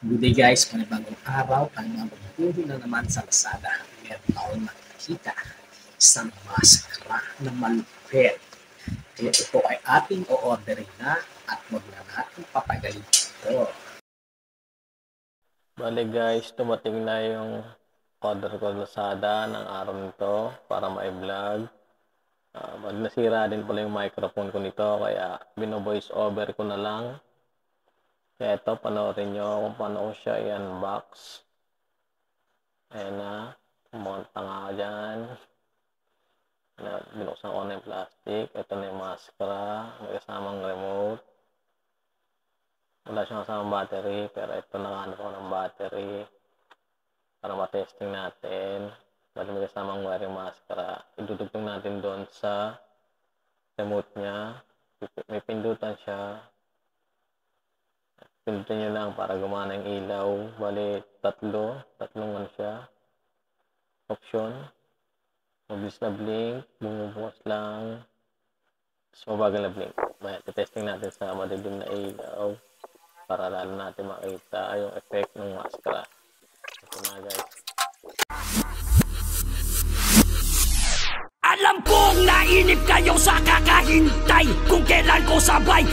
Good day guys, panibagong araw, panibagong video na naman sa Lazada. Meron akong nakikita isang maskara na malupit. Kaya ito ay ating o-orderin na at wag na natin patagalin ito. Bale guys, dumating na yung order ko sa Lazada ng araw nito para ma-vlog. Nasira din pala yung microphone ko nito kaya bino-voice over ko na lang. Kaya ito, panoorin nyo kung paano ko siya i-unbox. Ayan na, pumunta nga ako dyan. Binuksan ko na yung plastic. Ito na yung maskara, may kasamang remote. Wala siyang kasamang battery, pero ito nakahanap ako ng battery para matesting natin. Bali may kasamang wiring maskara. Idudugtong natin doon sa remote niya. May pindutan siya. Pindutin nyo lang para gumana yung ilaw. Bali, tatlong ano siya. Option. Mabilis na blink. Bumubukas lang. Tapos mabagal na blink. Baya, testing natin sa madilim na ilaw. Para lalo natin makita yung effect ng maskara. Ito na guys. Alam kong nainip kayo sa kakahintay kung kailan ko sabay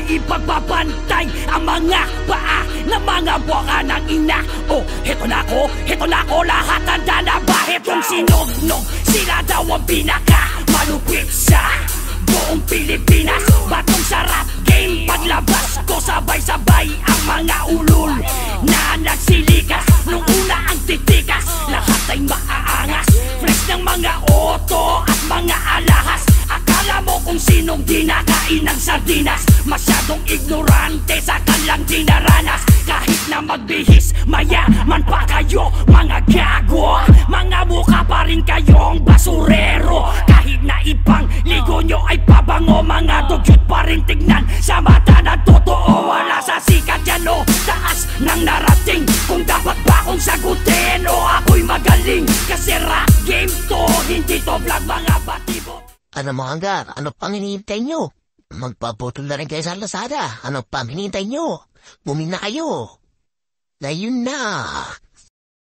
ipagbabantay ang mga paa ng mga buwaka ng ina. Oh, heto na ko, lahat handa na ba? Hetong sinognog, sila daw ang pinaka malupit sa buong Pilipinas. Batong sarap game, paglabas ko sabay-sabay ang mga ulol na nagsilikas. Nung una ang titikas, lahat ay maaangas. Fresh ng mga oto at mga alahas. Akala mo kung sinong dinakain ng sardinas. Masyadong ignorante sa kanilang dinaranas. Kahit na magbihis, mayaman pa kayo mga gago. Mga mukha pa rin kayong basurero. Kahit na ibang ligo nyo ay pabango. Mga dugyot pa rin tignan sa mata na totoo. Wala sa sikat yan o taas ng narating. Kung dapat ba akong sagutin o ako'y magaling. Kasi rap game to, hindi to vlog mga batibot. Ano mga hanggar? Ano pang hinihintay nyo? Magpaputol na rin kayo sa Lazada. Ano pang hinihintay nyo? Bumili na kayo. Na yun na.